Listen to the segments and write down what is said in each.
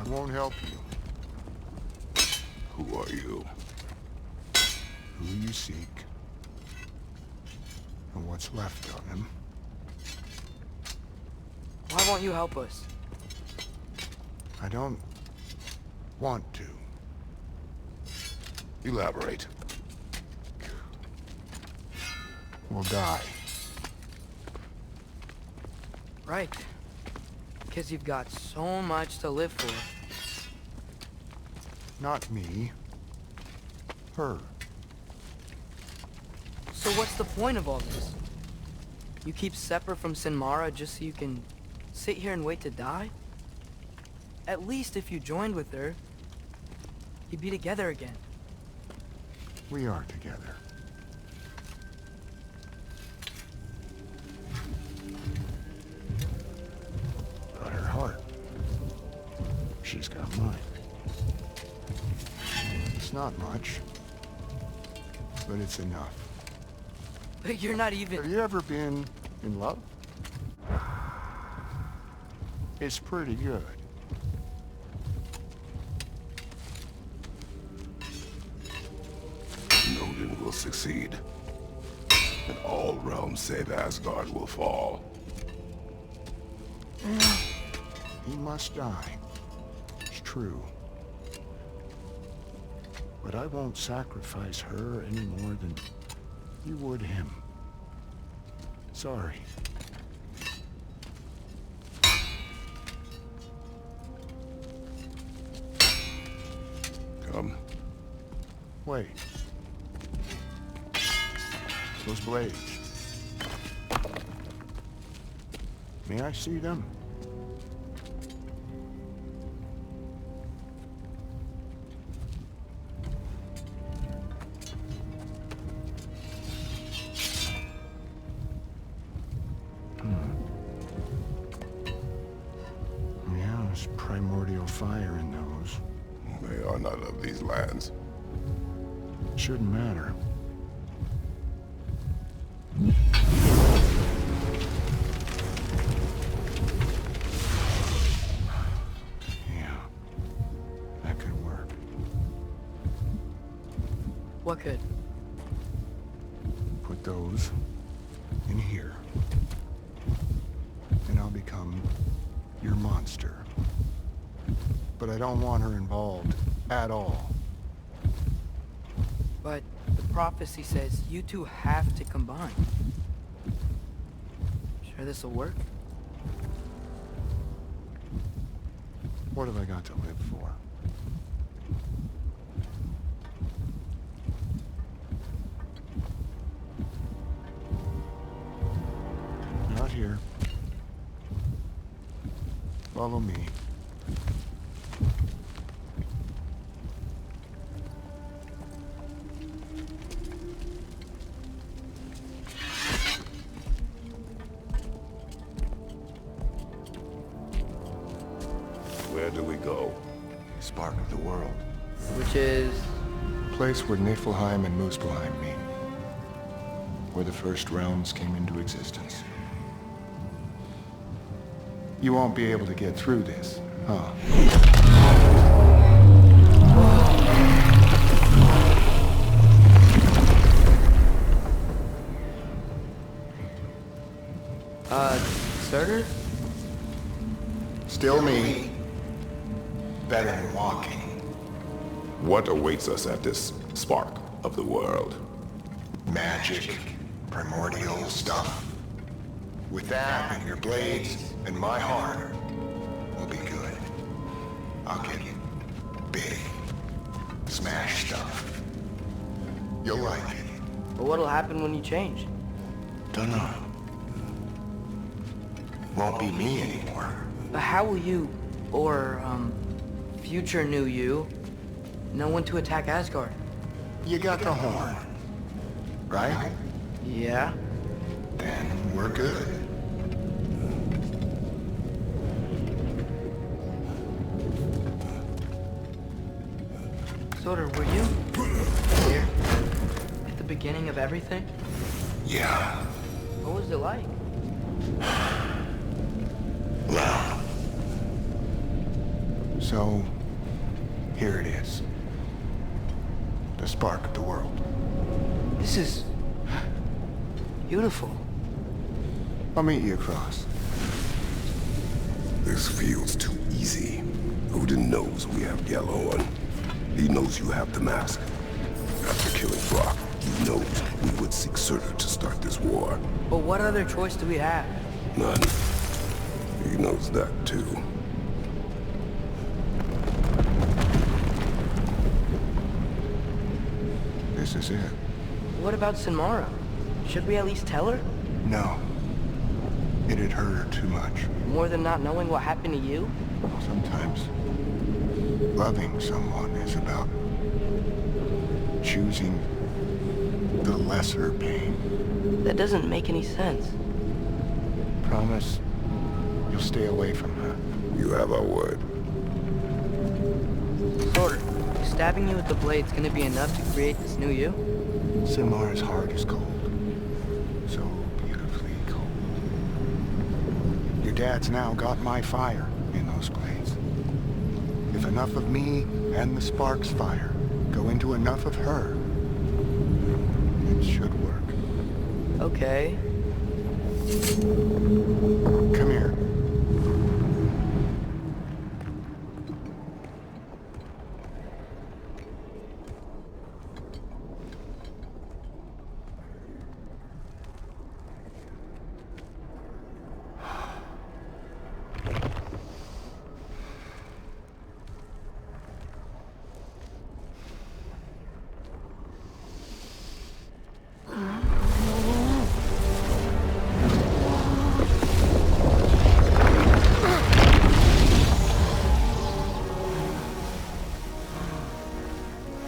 I won't help you. Who are you? Who you seek, and what's left of him. Why won't you help us? I don't want to. Elaborate. We'll die. Right. Because you've got so much to live for. Not me. Her. So what's the point of all this? You keep separate from Sinmara just so you can sit here and wait to die? At least if you joined with her, you'd be together again. We are together. Got her heart. She's got mine. It's not much, but it's enough. But you're not even... Have you ever been in love? It's pretty good. Odin will succeed. And all realms save Asgard will fall. He must die. It's true. But I won't sacrifice her any more than you would him. Sorry. Come. Wait. Those blades. May I see them? Yeah, there's primordial fire in those. They are not of these lands. Shouldn't matter. Yeah, that could work. What could? Put those in here, and I'll become your monster. But I don't want her involved at all. But the prophecy says you two have to combine. Sure this'll work? What have I got to live for? Not here. Follow me. Where do we go? Spark of the world. Which is... The place where Niflheim and Muspelheim meet. Where the first realms came into existence. You won't be able to get through this, huh? Surtur? Still me. Better than walking. What awaits us at this spark of the world? Magic, primordial stuff. With that and your blades and my heart, we'll be good. I'll get big. Smash stuff. You'll like it. But what'll happen when you change? Dunno. Won't be me anymore. But how will you, or, future new you, know when to attack Asgard? You got the horn, right? Yeah? Then we're good. Surtur, were you here at the beginning of everything? Yeah. What was it like? Well, So, here it is. The spark of the world. This is... beautiful. I'll meet you across. This feels too easy. Odin knows we have Yellow on. He knows you have the mask. After killing Brock, he knows we would seek Surtur to start this war. But what other choice do we have? None. He knows that too. This is it. What about Sinmara? Should we at least tell her? No. It'd hurt her too much. More than not knowing what happened to you? Sometimes, loving someone is about choosing the lesser pain. That doesn't make any sense. Promise you'll stay away from her. You have our word. Surtur, stabbing you with the blade's gonna be enough to create this new you? Sinmara's heart is cold. So beautifully cold. Your dad's now got my fire in those blades. If enough of me and the spark's fire go into enough of her, it should work. Okay. Come here.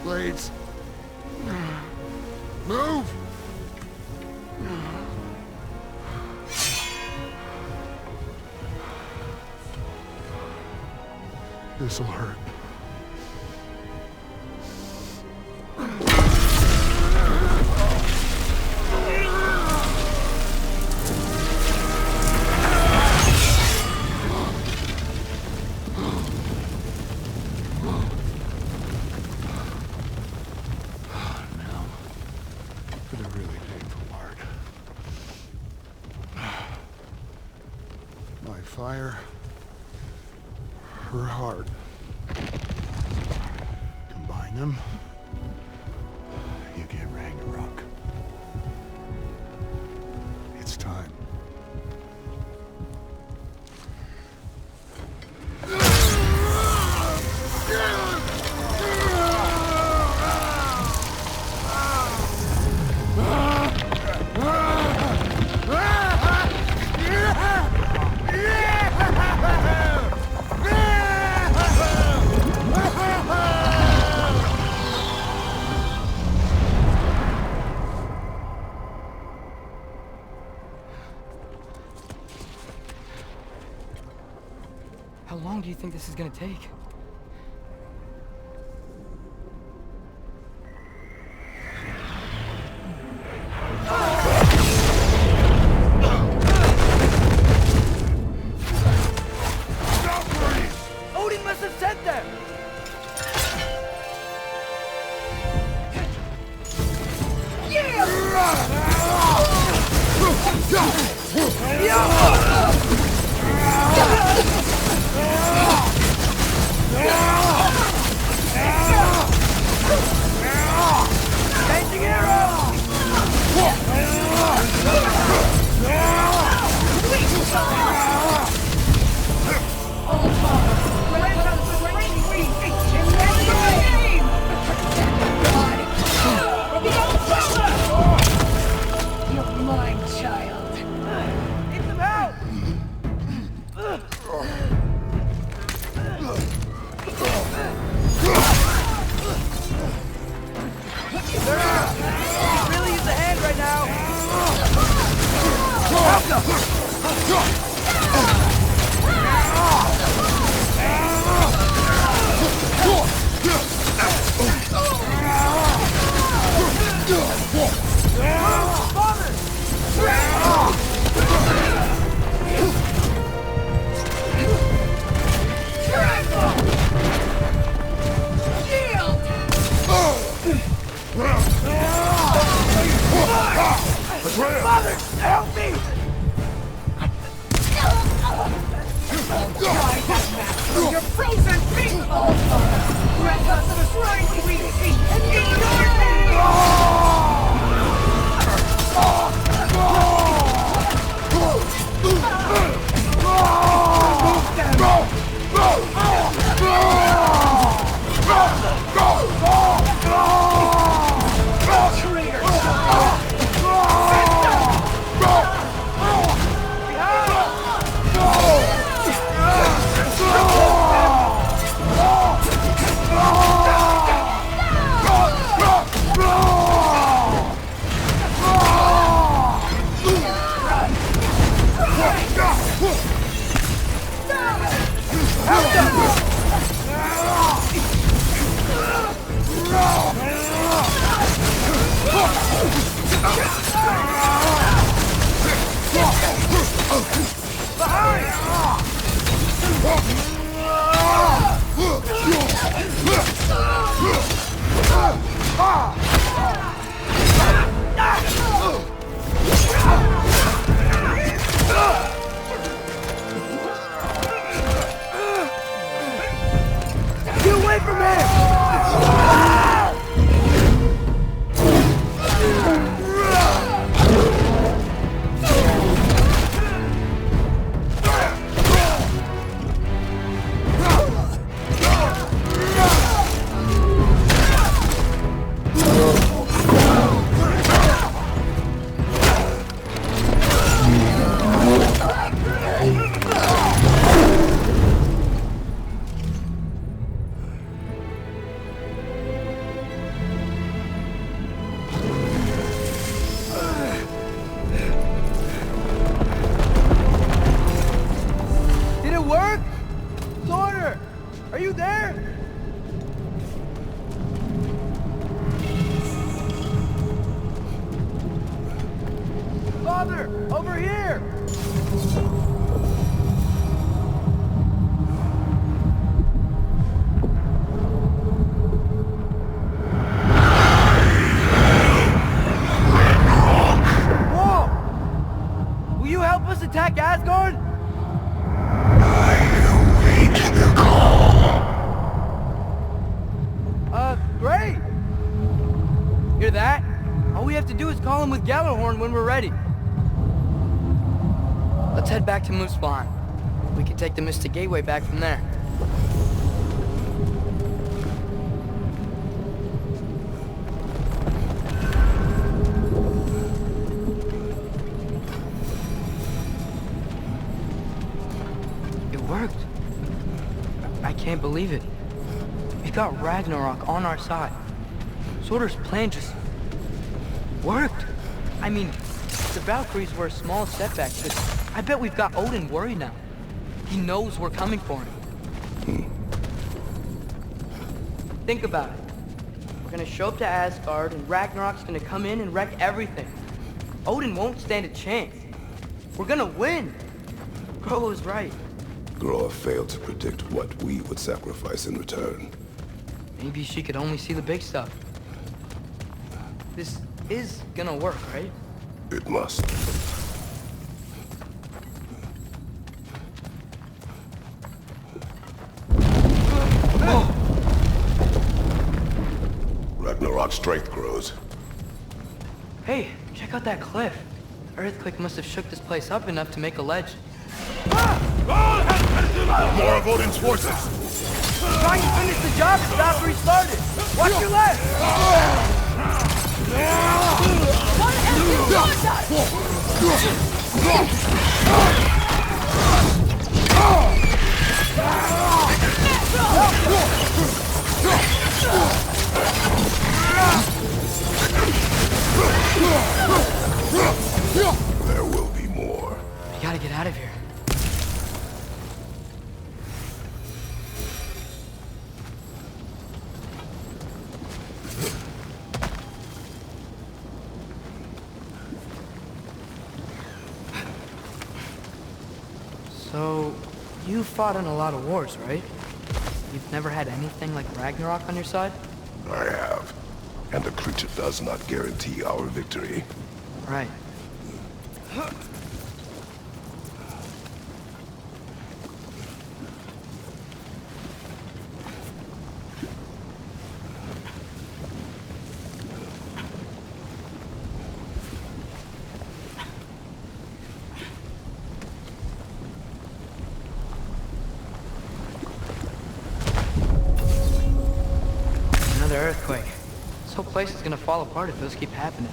Blades. Move! This'll hurt. For the really painful part. My fire, her heart. Combine them, you get Ragnarok. It's time. How long do you think this is gonna take? Odin must have said that! frozen people! Grant us the strength we seek in your Get away from him! Did it work? Sorter! Are you there? Father! Over here! Whoa! Will you help us attack Asgard? Great! Hear that? All we have to do is call him with Gjallarhorn when we're ready. Let's head back to Muspelheim. We can take the Mystic Gateway back from there. It worked. I can't believe it. We've got Ragnarok on our side. Sorter's plan just worked. I mean, the Valkyries were a small setback, but I bet we've got Odin worried now. He knows we're coming for him. Think about it. We're gonna show up to Asgard, and Ragnarok's gonna come in and wreck everything. Odin won't stand a chance. We're gonna win. Groa was right. Groa failed to predict what we would sacrifice in return. Maybe she could only see the big stuff. This is gonna work, right? It must. Ragnarok's strength grows. Hey, check out that cliff. The earthquake must have shook this place up enough to make a ledge. More of Odin's forces! Trying to finish the job that Valkyrie started! Watch your left! There will be more. We gotta get out of here. So, you fought in a lot of wars, right? You've never had anything like Ragnarok on your side? I have. And the creature does not guarantee our victory. Right. earthquake. This whole place is gonna fall apart if those keep happening.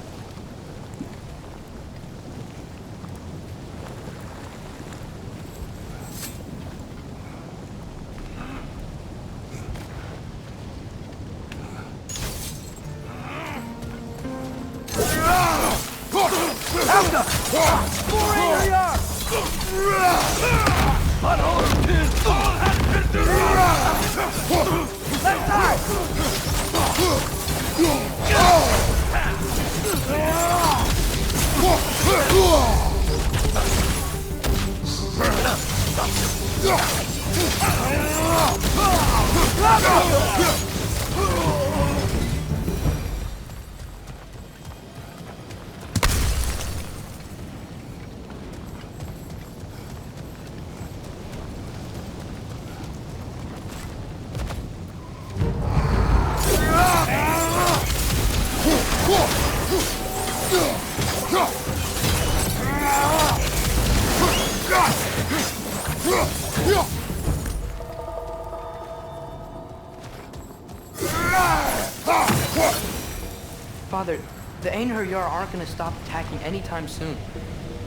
Father, the Einherjar aren't gonna stop attacking anytime soon.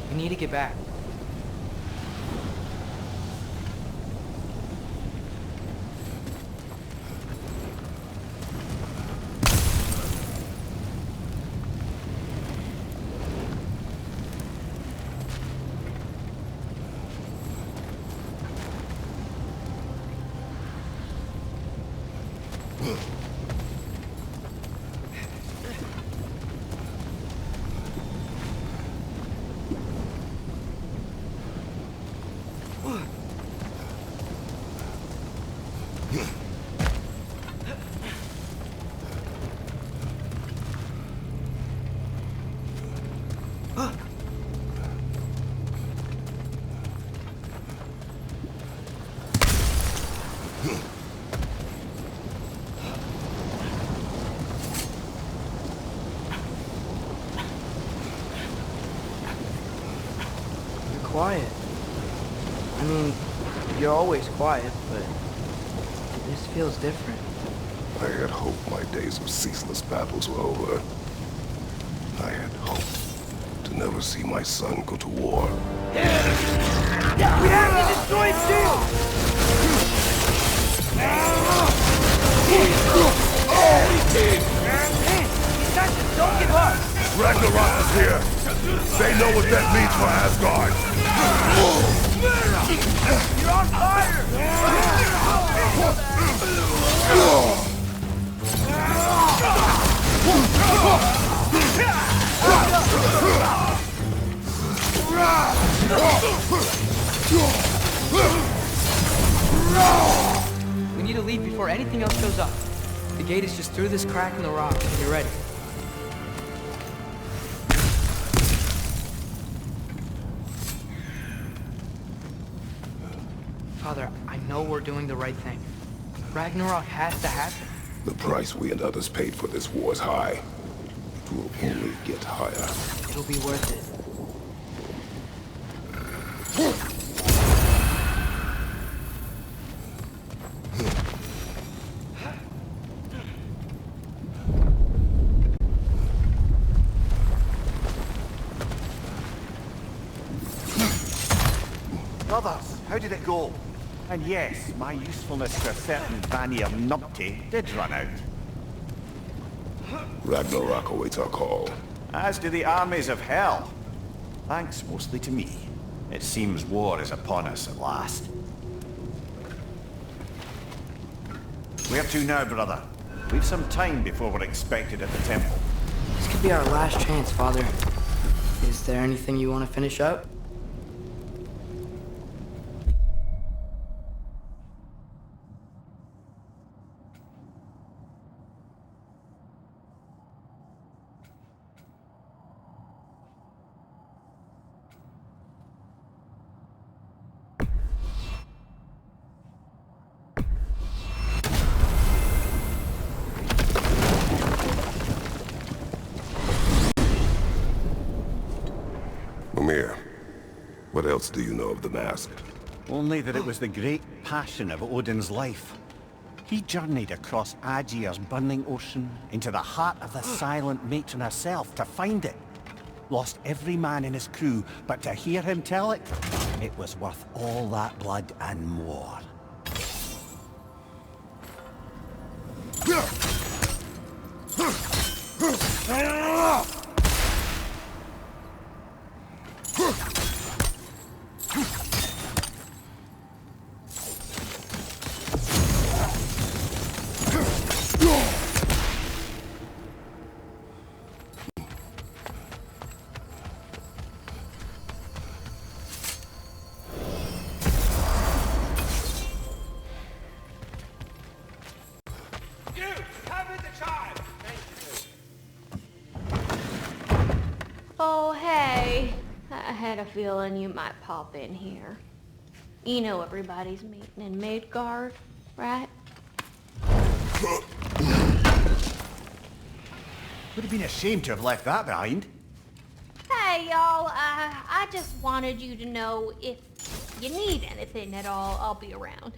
We need to get back. Quiet. I mean, you're always quiet, but this feels different. I had hoped my days of ceaseless battles were over. I had hoped to never see my son go to war. We have to destroy shield! These guys just don't give up! Ragnarök is here! They know what that means for Asgard! You're on fire! We need to leave before anything else shows up. The gate is just through this crack in the rock. You're ready. Father, I know we're doing the right thing. Ragnarok has to happen. The price we and others paid for this war is high. It will only get higher. It'll be worth it. Brothers, how did it go? And yes, my usefulness to a certain Vanir numpty did run out. Ragnarök awaits our call. As do the armies of hell. Thanks mostly to me. It seems war is upon us at last. Where to now, brother? We've some time before we're expected at the temple. This could be our last chance, Father. Is there anything you want to finish up? What else do you know of the mask? Only that it was the great passion of Odin's life. He journeyed across Aegir's burning ocean into the heart of the silent matron herself to find it. Lost every man in his crew, but to hear him tell it, it was worth all that blood and more. Oh, hey. I had a feeling you might pop in here. You know everybody's meeting in Midgard, right? Would have been a shame to have left that behind. Hey, y'all. I just wanted you to know if you need anything at all, I'll be around.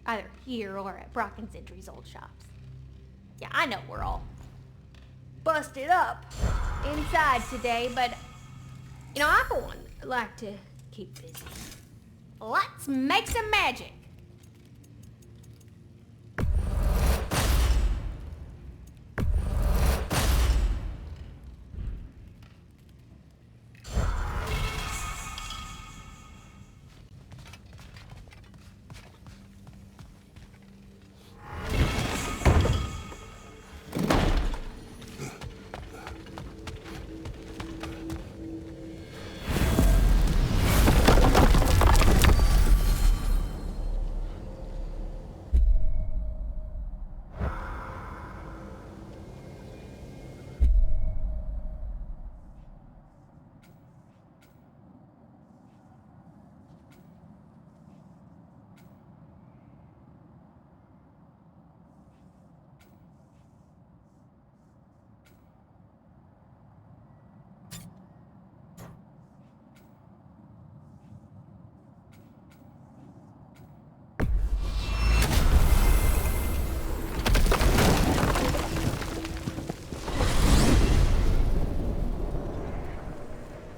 Either here or at Brock and Sentry's old shops. Yeah, I know we're all busted up inside today, but, you know, I for one like to keep busy. Let's make some magic.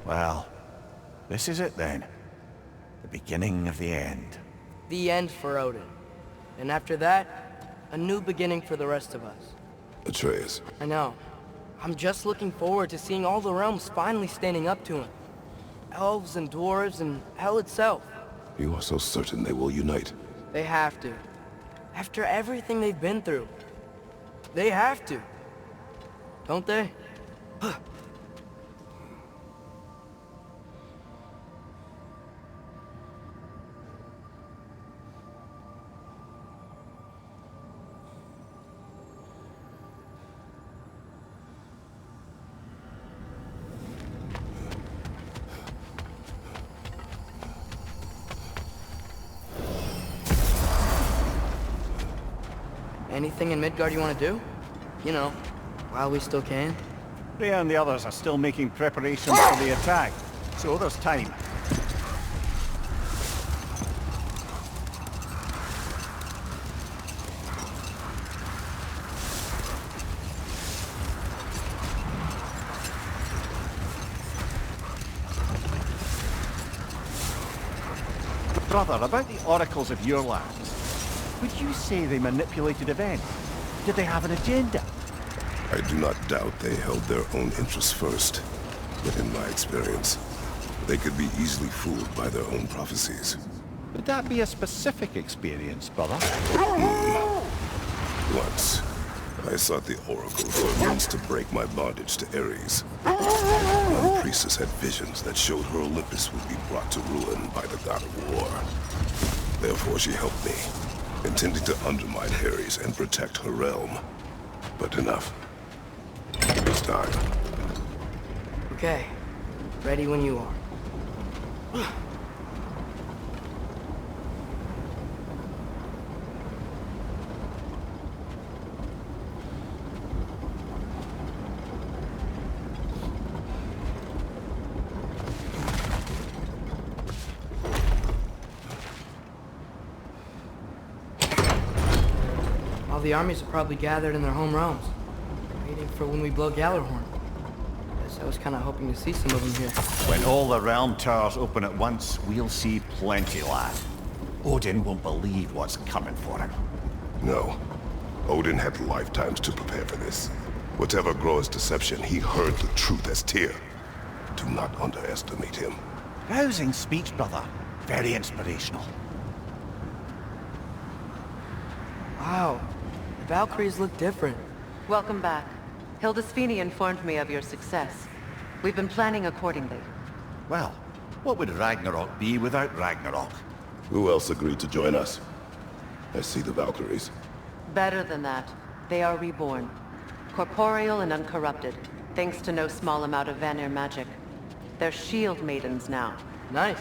Well, this is it then. The beginning of the end. The end for Odin. And after that, a new beginning for the rest of us. Atreus, I know. I'm just looking forward to seeing all the realms finally standing up to him. Elves and dwarves and hell itself. you are so certain they will unite. They have to. After everything they've been through. They have to. Don't they? Anything in Midgard you want to do? You know, while we still can. Rhea and the others are still making preparations for the attack, so there's time. Brother, about the oracles of your lands, would you say they manipulated events? Did they have an agenda? I do not doubt they held their own interests first. But in my experience, they could be easily fooled by their own prophecies. Would that be a specific experience, brother? Once, I sought the Oracle for a means to break my bondage to Ares. One priestess had visions that showed her Olympus would be brought to ruin by the God of War. Therefore she helped me, intending to undermine Ares and protect her realm. But enough. It's time. Okay. Ready when you are. All the armies are probably gathered in their home realms, waiting for when we blow Gallarhorn. Guess I was kind of hoping to see some of them here. When all the realm towers open at once, we'll see plenty, lad. Odin won't believe what's coming for him. No. Odin had lifetimes to prepare for this. Whatever Groa's deception, he heard the truth as Tyr. Do not underestimate him. Rousing speech, brother. Very inspirational. Wow, the Valkyries look different. Welcome back. Hildisvini informed me of your success. We've been planning accordingly. Well, what would Ragnarok be without Ragnarok? Who else agreed to join us? I see the Valkyries. Better than that. They are reborn. Corporeal and uncorrupted, thanks to no small amount of Vanir magic. They're shield maidens now. Nice.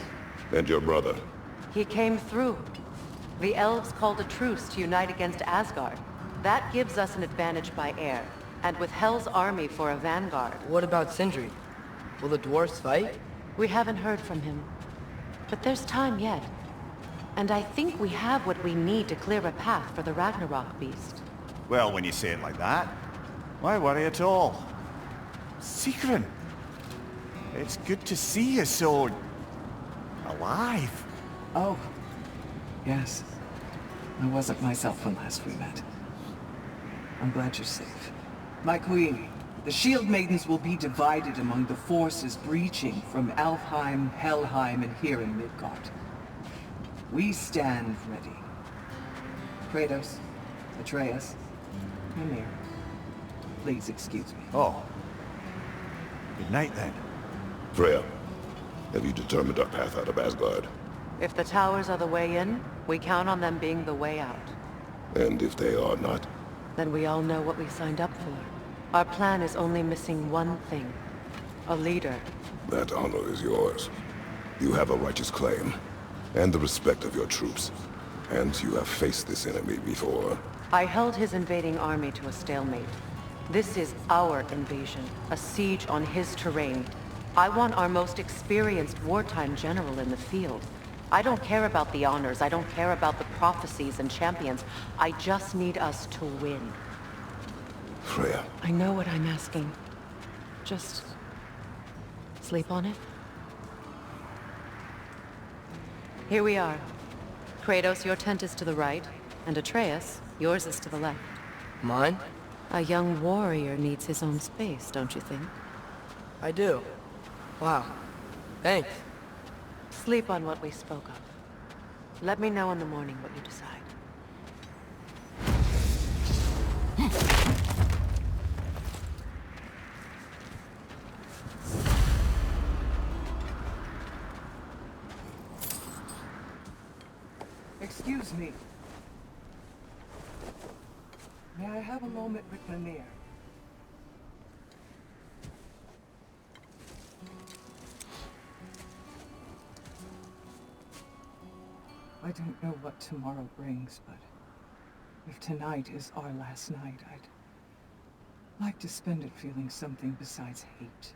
And your brother? He came through. The elves called a truce to unite against Asgard. That gives us an advantage by air, and with Hel's army for a vanguard. What about Sindri? Will the dwarves fight? We haven't heard from him. But there's time yet. And I think we have what we need to clear a path for the Ragnarok beast. Well, when you say it like that, why worry at all? Sigrun! It's good to see you so... alive. Oh, yes. I wasn't myself when last we met. I'm glad you're safe. My queen, the Shield Maidens will be divided among the forces breaching from Alfheim, Helheim, and here in Midgard. We stand ready. Kratos, Atreus, Mimir, please excuse me. Oh. Good night, then. Freya, have you determined our path out of Asgard? If the towers are the way in, we count on them being the way out. And if they are not? Then we all know what we signed up for. Our plan is only missing one thing. A leader. That honor is yours. You have a righteous claim, and the respect of your troops. And you have faced this enemy before. I held his invading army to a stalemate. This is our invasion, a siege on his terrain. I want our most experienced wartime general in the field. I don't care about the honors, I don't care about the prophecies and champions. I just need us to win. Freya. I know what I'm asking. Just... sleep on it? Here we are. Kratos, your tent is to the right, and Atreus, yours is to the left. Mine? A young warrior needs his own space, don't you think? I do. Wow. Thanks. Sleep on what we spoke of. Let me know in the morning what you decide. Excuse me. May I have a moment with Mimir? I don't know what tomorrow brings, but if tonight is our last night, I'd like to spend it feeling something besides hate.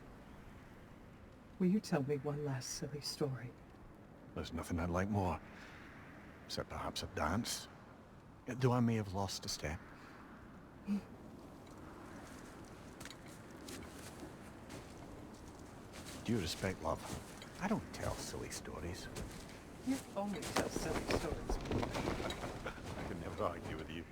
Will you tell me one last silly story? There's nothing I'd like more. Except perhaps a dance. Though I may have lost a step. Due respect, love. I don't tell silly stories. You only tell silly stories. I can never argue with you.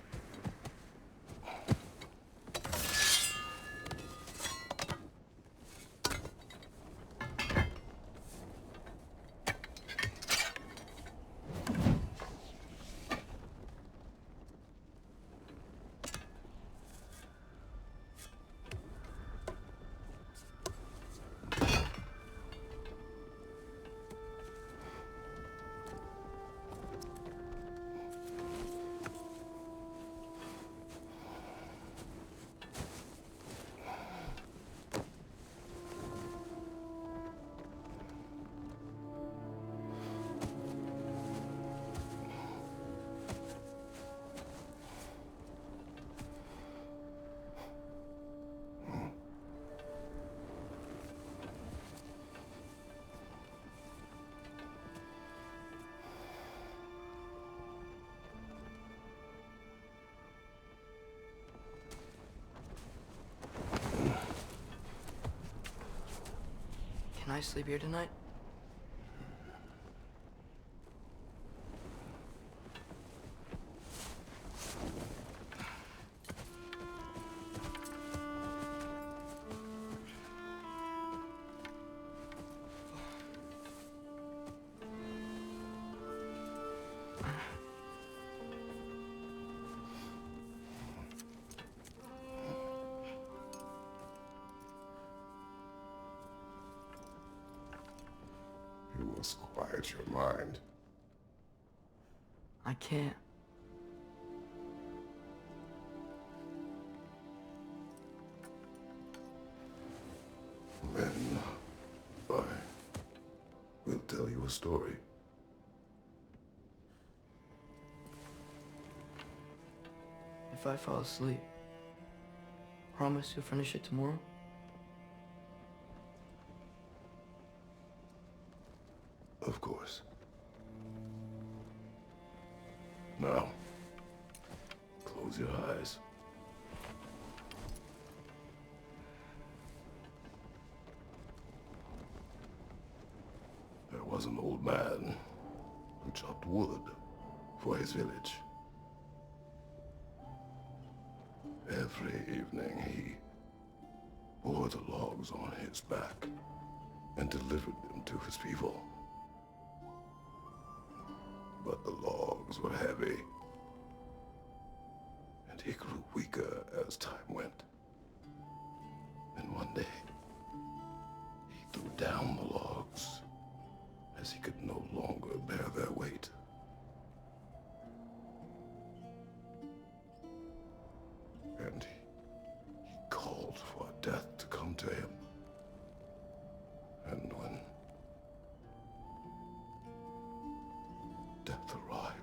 sleep here tonight? You must quiet your mind. I can't. Then I will tell you a story. If I fall asleep, promise you'll finish it tomorrow? Of course. Now, close your eyes. There was an old man who chopped wood for his village. Every evening he bore the logs on his back and delivered them to his people. But the logs were heavy, and he grew weaker as time went. And one day, he threw down the logs as he could no longer bear their weight. And he called for death to come to him. And when death arrived,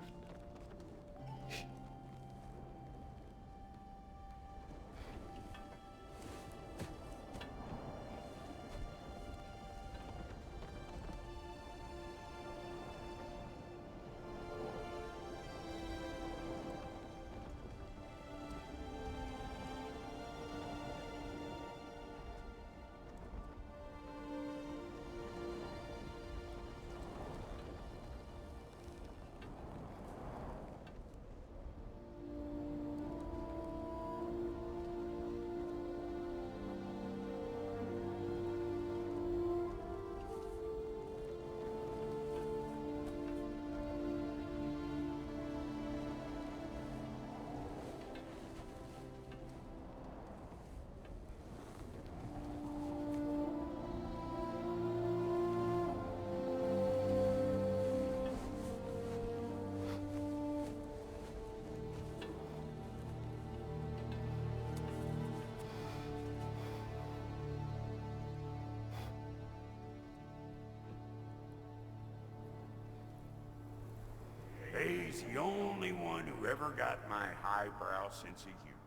He's the only one who ever got my highbrow sense of humor.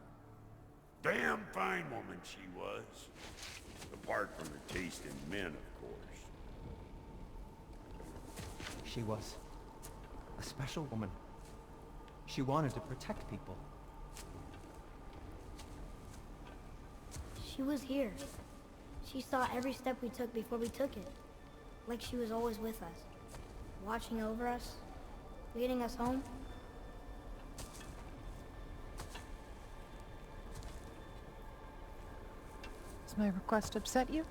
Damn fine woman she was. Apart from her taste in men, of course. She was a special woman. She wanted to protect people. She was here. She saw every step we took before we took it. Like she was always with us, watching over us, leading us home. Does my request upset you?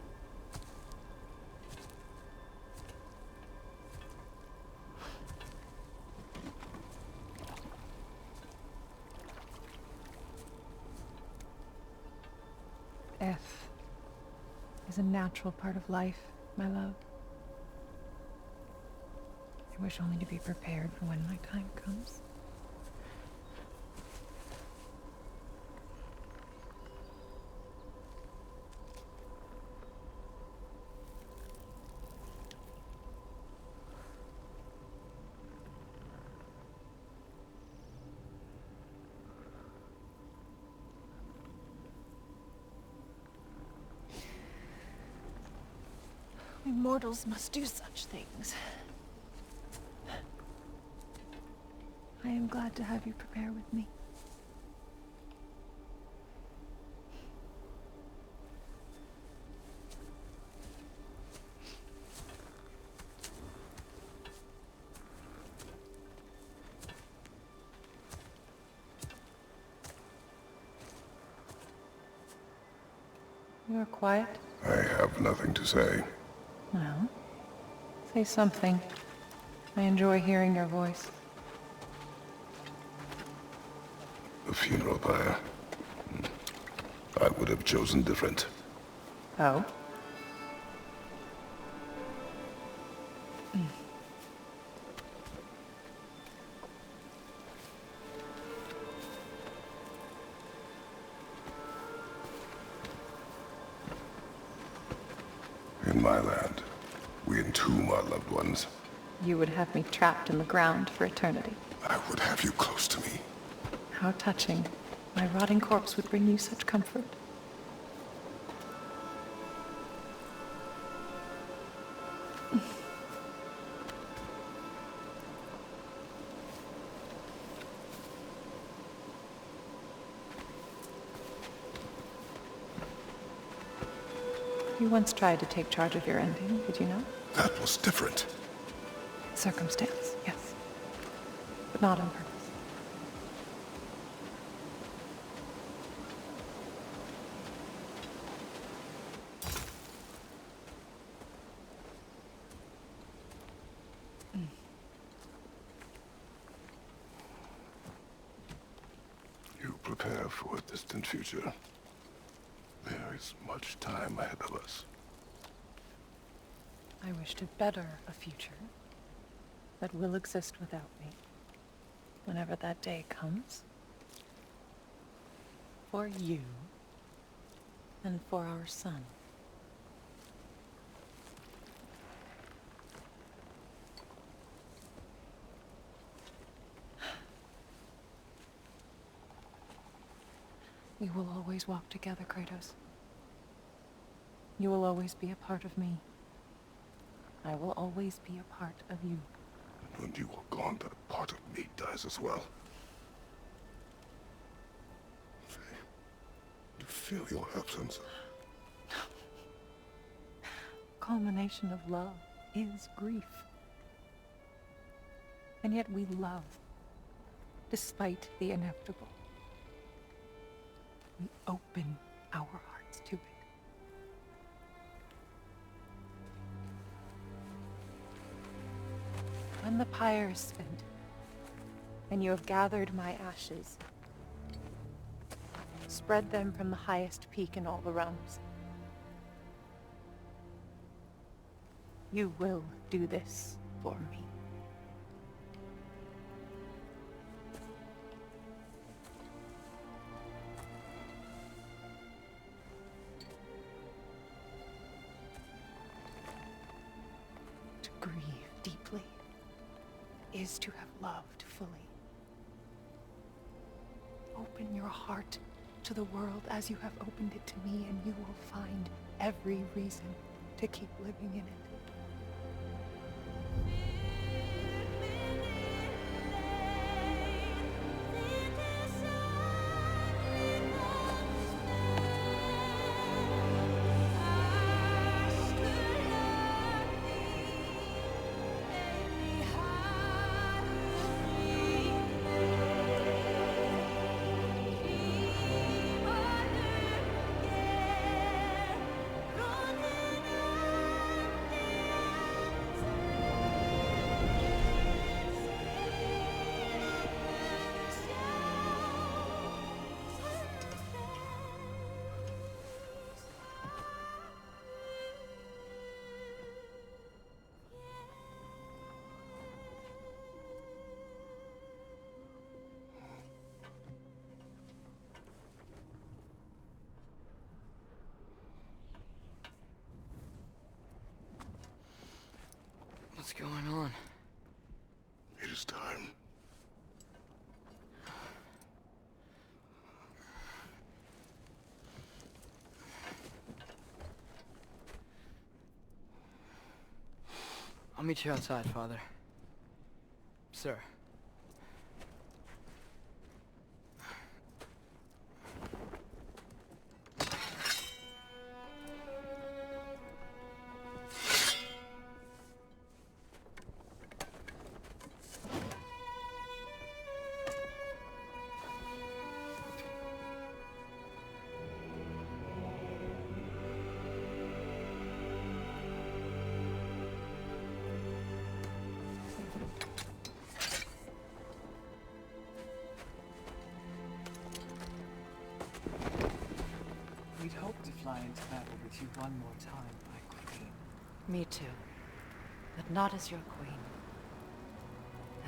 Death is a natural part of life, my love. I wish only to be prepared for when my time comes. We mortals must do such things. I am glad to have you prepare with me. are quiet. I have nothing to say. Well, say something. I enjoy hearing your voice. The funeral pyre. I would have chosen different. Oh? In my land, we entomb our loved ones. You would have me trapped in the ground for eternity. I would have you close to me. How touching. My rotting corpse would bring you such comfort. You once tried to take charge of your ending, did you know? That was different. Circumstance, yes. But not on purpose. You prepare for a distant future. There is much time ahead of us. I wish to better a future that will exist without me, whenever that day comes. For you, and for our son. We will always walk together, Kratos. You will always be a part of me. I will always be a part of you. And when you are gone, that part of me dies as well. To feel your absence. Culmination of love is grief. And yet we love, despite the inevitable. We open our hearts to it. When the pyre is spent, and you have gathered my ashes, spread them from the highest peak in all the realms. You will do this for me. To grieve deeply is to have loved fully. Open your heart to the world as you have opened it to me, and you will find every reason to keep living in it. What's going on? It is time. I'll meet you outside, Father. Sir. with you one more time, my queen. Me too. But not as your queen.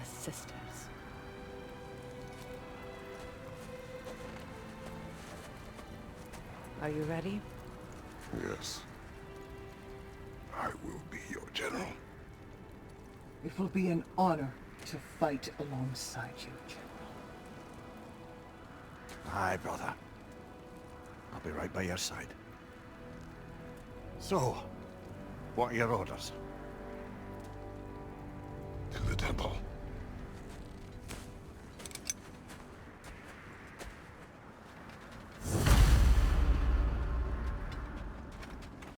As sisters. Are you ready? Yes. I will be your general. It will be an honor to fight alongside you, General. Aye, brother. I'll be right by your side. So, what are your orders? To the temple.